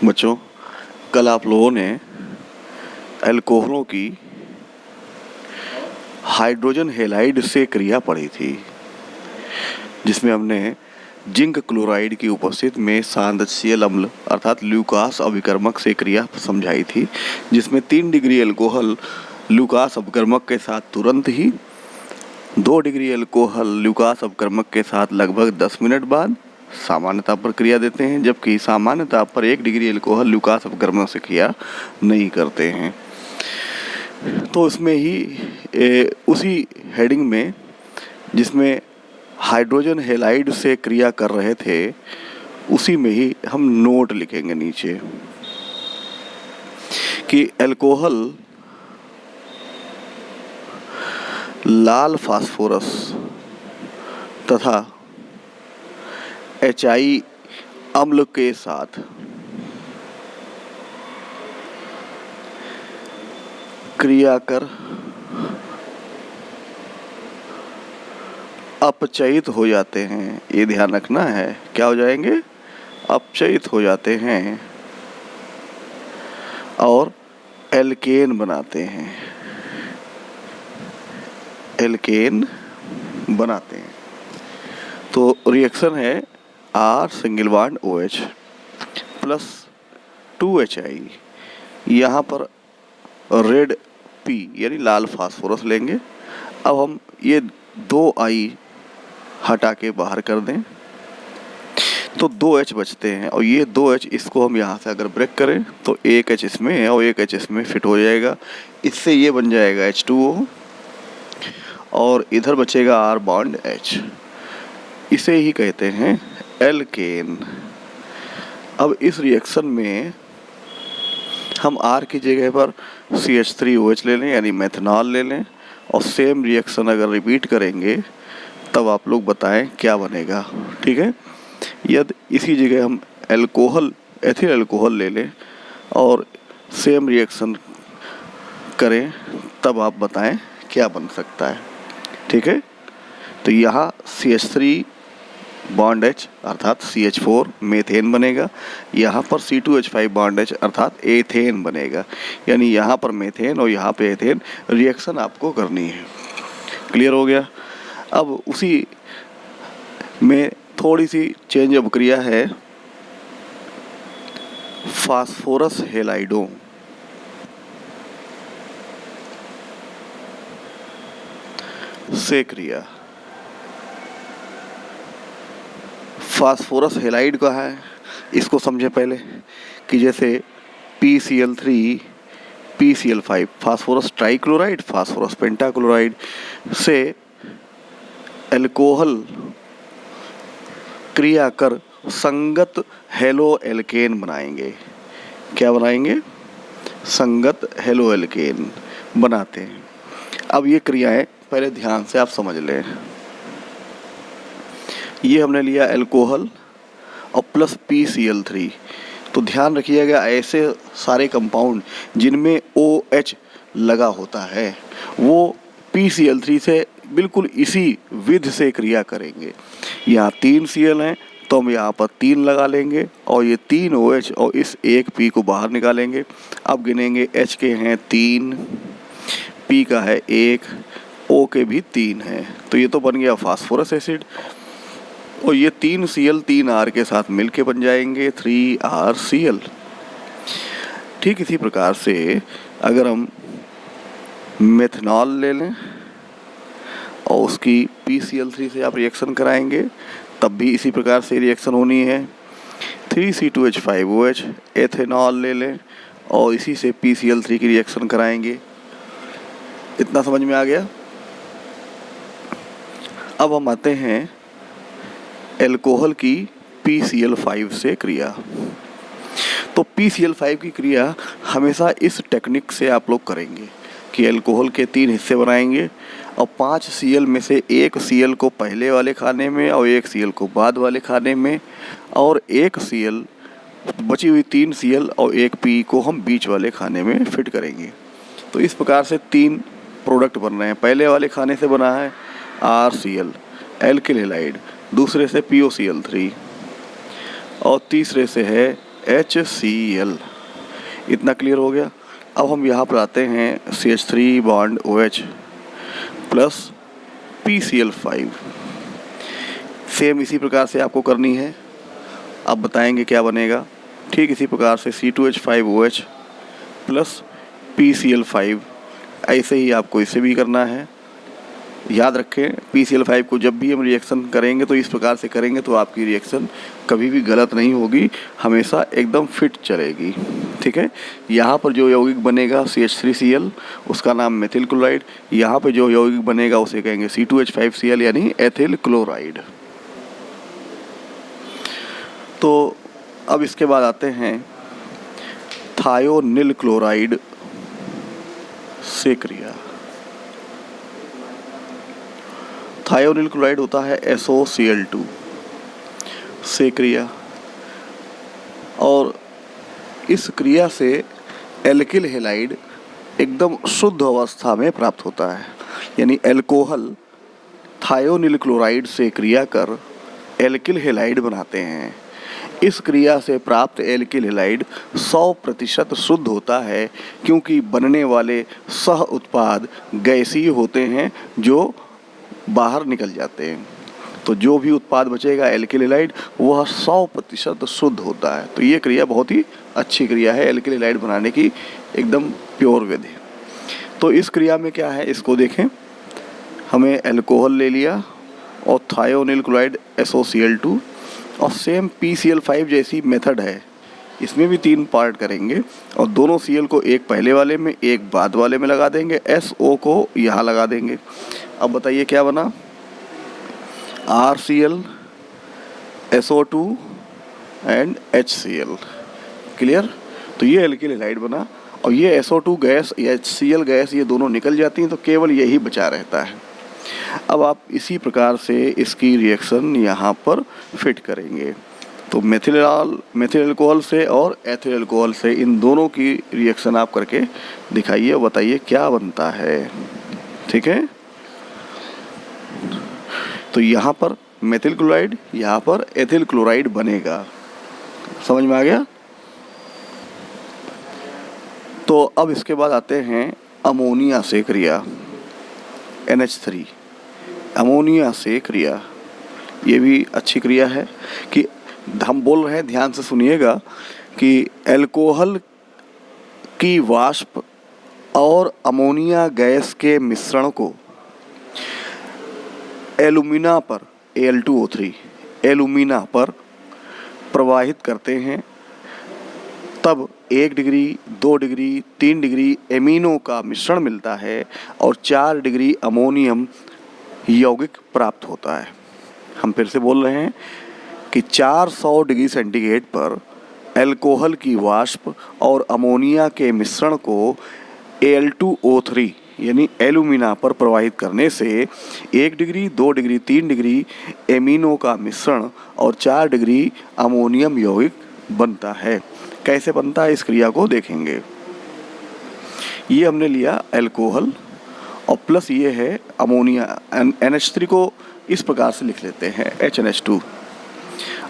बच्चों, कल आप लोगों ने अल्कोहलों की हाइड्रोजन हैलाइड से क्रिया पढ़ी थी, जिसमें हमने जिंक क्लोराइड की उपस्थिति में सांद्रशील अम्ल अर्थात ल्यूकास अभिकर्मक से क्रिया समझाई थी, जिसमें 3 डिग्री अल्कोहल ल्यूकास अभिकर्मक के साथ तुरंत ही, 2 डिग्री अल्कोहल ल्यूकास अभिकर्मक के साथ लगभग 10 मिनट बाद सामान्यता पर क्रिया देते हैं, जबकि सामान्यता पर 1 डिग्री अल्कोहल ल्यूकास अपकर्मक से क्रिया नहीं करते हैं। तो इसमें ही उसी हेडिंग में जिसमें हाइड्रोजन हैलाइड से क्रिया कर रहे थे, उसी में ही हम नोट लिखेंगे नीचे कि अल्कोहल लाल फास्फोरस तथा HI अम्ल के साथ क्रिया कर अपचयित हो जाते हैं। ये ध्यान रखना है, क्या हो जाएंगे? अपचयित हो जाते हैं और एल्केन बनाते हैं, एल्केन बनाते हैं। तो रिएक्शन है R single bond OH plus 2HI, यहाँ पर रेड P यानी लाल फास्फोरस लेंगे। अब हम ये 2I हटा के बाहर कर दें तो 2H बचते हैं, और ये 2H इसको हम यहाँ से अगर ब्रेक करें तो 1H इसमें है और 1H इसमें फिट हो जाएगा। इससे ये बन जाएगा H2O और इधर बचेगा R बॉन्ड H। इसे ही कहते हैं एल्केन। अब इस रिएक्शन में हम R की जगह पर CH3OH ले लें यानी मेथनॉल ले लें, और सेम रिएक्शन अगर रिपीट करेंगे तब आप लोग बताएं क्या बनेगा। ठीक है, यदि इसी जगह हम अल्कोहल एथिल अल्कोहल ले लें और सेम रिएक्शन करें तब आप बताएं क्या बन सकता है। ठीक है, तो यहाँ CH3 बॉन्ड H अर्थात CH4 मेथेन बनेगा, यहाँ पर C2H5 बॉन्ड H अर्थात एथेन बनेगा, यानी यहाँ पर मेथेन और यहाँ पे एथेन रिएक्शन आपको करनी है। क्लियर हो गया? अब उसी में थोड़ी सी चेंज ऑफ क्रिया है फास्फोरस हैलाइडों से क्रिया। फास्फोरस हैलाइड का है, इसको समझे पहले कि जैसे PCl3 PCl5 phosphorus trichloride phosphorus pentachloride से अल्कोहल क्रिया कर संगत हेलो एल्केन बनाएंगे। क्या बनाएंगे? संगत हेलो एल्केन बनाते हैं। अब ये क्रियाएं पहले ध्यान से आप समझ लें। ये हमने लिया अल्कोहल और प्लस PCl3, तो ध्यान रखिएगा ऐसे सारे कंपाउंड जिनमें OH लगा होता है वो PCl3 से बिल्कुल इसी विधि से क्रिया करेंगे। यहाँ 3 Cl हैं तो हम यहाँ पर 3 लगा लेंगे और ये 3 OH और इस एक P को बाहर निकालेंगे। अब गिनेंगे, H के हैं 3, P का है 1, O के भी 3 हैं, तो ये तो बन गया फास्फोरस एसिड। और ये 3 Cl 3 R के साथ मिलके बन जाएंगे 3RCl। ठीक इसी प्रकार से अगर हम मेथनॉल ले लें और उसकी PCl3 से आप रिएक्शन कराएंगे तब भी इसी प्रकार से रिएक्शन होनी है। 3C2H5OH एथेनॉल ले लें और इसी से PCl3 की रिएक्शन कराएंगे। इतना समझ में आ गया? अब हम आते हैं अल्कोहल की PCl5 से क्रिया। तो PCl5 की क्रिया हमेशा इस टेक्निक से आप लोग करेंगे कि अल्कोहल के 3 हिस्से बनाएंगे और 5 Cl में से 1 Cl को पहले वाले खाने में और 1 Cl को बाद वाले खाने में, और 1 Cl बची हुई 3 Cl और 1 P को हम बीच वाले खाने में फिट करेंगे। तो इस प्रकार से 3 प्रोडक्ट बन रहे हैं। पहले वाले खाने से बना है RCl एल्किल हैलाइड, दूसरे से POCl3 और तीसरे से है HCl। इतना क्लियर हो गया। अब हम यहाँ पर आते हैं CH3 bond OH plus PCl5। Same इसी प्रकार से आपको करनी है। अब बताएंगे क्या बनेगा। ठीक इसी प्रकार से C2H5OH प्लस PCl5, ऐसे ही आपको इसे भी करना है। याद रखें PCl5 को जब भी हम रिएक्शन करेंगे तो इस प्रकार से करेंगे तो आपकी रिएक्शन कभी भी गलत नहीं होगी, हमेशा एकदम फिट चलेगी। ठीक है। यहाँ पर जो यौगिक बनेगा CH3Cl, उसका नाम मेथिल क्लोराइड। यहाँ पे जो यौगिक बनेगा उसे कहेंगे C2H5Cl यानी एथिल क्लोराइड। तो अब इसके बाद आते हैं थायोनिल क्लोराइड से क्रिया। थायोनिल क्लोराइड होता है SOCl2 से क्रिया, और इस क्रिया से एल्किल हैलाइड एकदम शुद्ध अवस्था में प्राप्त होता है। यानी एल्कोहल थायोनिल क्लोराइड से क्रिया कर एल्किल हैलाइड बनाते हैं। इस क्रिया से प्राप्त एल्किल हैलाइड 100% शुद्ध होता है, क्योंकि बनने वाले सह उत्पाद गैसीय होते हैं जो बाहर निकल जाते हैं। तो जो भी उत्पाद बचेगा एल्किल हैलाइड वह 100% शुद्ध होता है। तो ये क्रिया बहुत ही अच्छी क्रिया है एल्किल हैलाइड बनाने की, एकदम प्योर विधि। तो इस क्रिया में क्या है इसको देखें। हमें एल्कोहल ले लिया और थायोनिल क्लोराइड SOCl2, और सेम PCl5 जैसी मेथड है। इसमें भी 3 पार्ट करेंगे और दोनों Cl को एक पहले वाले में एक बाद वाले में लगा देंगे, SO को यहाँ लगा देंगे। अब बताइए क्या बना। RCl, SO2 and HCl। Clear. तो ये एल्किल हैलाइड बना, और ये SO2 गैस या HCl गैस ये दोनों निकल जाती हैं, तो केवल यही बचा रहता है। अब आप इसी प्रकार से इसकी रिएक्शन यहाँ पर फिट करेंगे। तो मेथिल अल्कोहल से और एथिल अल्कोहल से इन दोनों की रिएक्शन आप करके दिखाइए, बताइए क्या बनता है। ठीक है। तो यहाँ पर मेथिल क्लोराइड, यहाँ पर एथिल क्लोराइड बनेगा। समझ में आ गया। तो अब इसके बाद आते हैं अमोनिया से क्रिया, NH3। अमोनिया से क्रिया ये भी अच्छी क्रिया है कि हम बोल रहे हैं, ध्यान से सुनिएगा, कि एल्कोहल की वाष्प और अमोनिया गैस के मिश्रण को एल्यूमिना पर Al2O3 एल्यूमिना पर प्रवाहित करते हैं, तब 1 डिग्री 2 डिग्री 3 डिग्री एमिनो का मिश्रण मिलता है और 4 डिग्री अमोनियम यौगिक प्राप्त होता है। हम फिर से बोल रहे हैं कि 400 डिग्री सेंटीग्रेड पर एल्कोहल की वाष्प और अमोनिया के मिश्रण को Al2O3 यानी एल्यूमिना पर प्रवाहित करने से 1 डिग्री 2 डिग्री 3 डिग्री एमिनो का मिश्रण और 4 डिग्री अमोनियम यौगिक बनता है। कैसे बनता है इस क्रिया को देखेंगे। ये हमने लिया एल्कोहल और प्लस ये है अमोनिया, NH3 को इस प्रकार से लिख लेते हैं HNH2,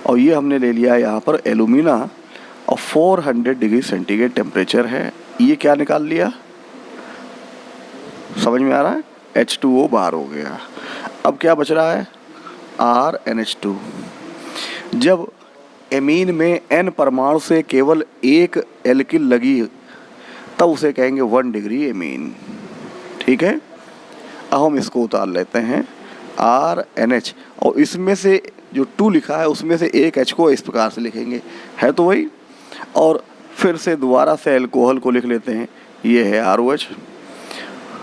और ये हमने ले लिया यहाँ पर एल्यूमिना और 400 डिग्री सेंटीग्रेड टेम्परेचर है। ये क्या निकाल लिया, समझ में आ रहा है। H2O बाहर हो गया। अब क्या बच रहा है RNH2। जब एमीन में N परमाणु से केवल एक एल्किल लगी तब उसे कहेंगे 1 डिग्री एमीन। ठीक है। अब हम इसको उतार लेते हैं RNH, और इसमें से जो 2 लिखा है उसमें से एक H को इस प्रकार से लिखेंगे, है तो वही। और फिर से दोबारा से एल्कोहल को लिख लेते हैं, ये है ROH।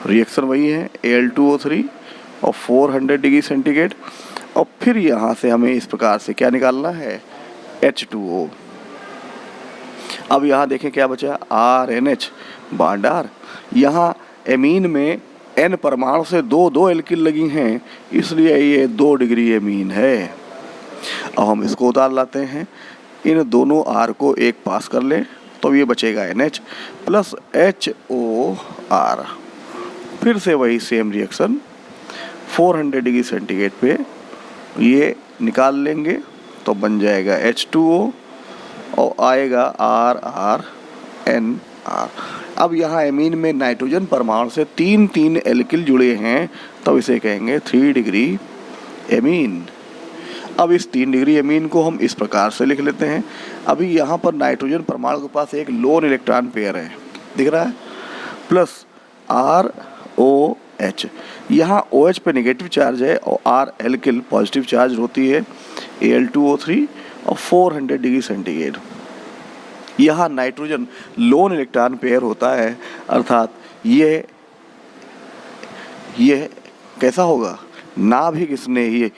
रिएक्शन वही है Al2O3 और 400 डिग्री सेंटीग्रेड, और फिर यहाँ से हमें इस प्रकार से क्या निकालना है H2O। अब यहाँ देखें क्या बचा RNH बॉन्ड R। यहाँ एमीन में N परमाणु से 2 एल्किल लगी हैं, इसलिए ये 2 डिग्री एमीन है। अब हम इसको उतार लाते हैं, इन दोनों R को एक पास कर लें तो ये बचेगा NH प्लस HOR। फिर से वही सेम रिएक्शन 400 डिग्री सेंटीग्रेड पे ये निकाल लेंगे तो बन जाएगा H2O और आएगा RRNR। अब यहाँ एमीन में नाइट्रोजन परमाणु से 3 एल्किल जुड़े हैं, तब इसे कहेंगे 3 डिग्री एमीन। अब इस 3 डिग्री एमीन को हम इस प्रकार से लिख लेते हैं। अभी यहाँ पर नाइट्रोजन परमाणु के पास एक लोन इलेक्ट्रॉन पेयर है, दिख रहा है, प्लस ROH। यहाँ OH पे नेगेटिव चार्ज है और R एल्किल पॉजिटिव चार्ज होती है, Al2O3 और 400 डिग्री सेंटीग्रेड। यहाँ नाइट्रोजन लोन इलेक्ट्रॉन पेयर होता है, अर्थात ये कैसा होगा, नाभिक इसने ये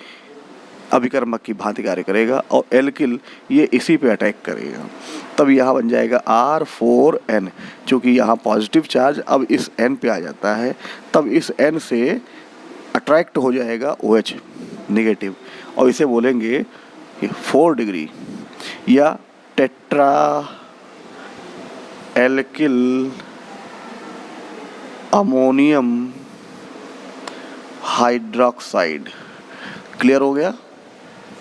अभिकर्मक की भांति कार्य करेगा और एल्किल ये इसी पे अटैक करेगा, तब यहाँ बन जाएगा R4N। क्योंकि यहाँ पॉजिटिव चार्ज अब इस N पे आ जाता है, तब इस N से अट्रैक्ट हो जाएगा OH नेगेटिव, और इसे बोलेंगे 4 डिग्री या tetra alkyl ammonium hydroxide. Clear हो गया।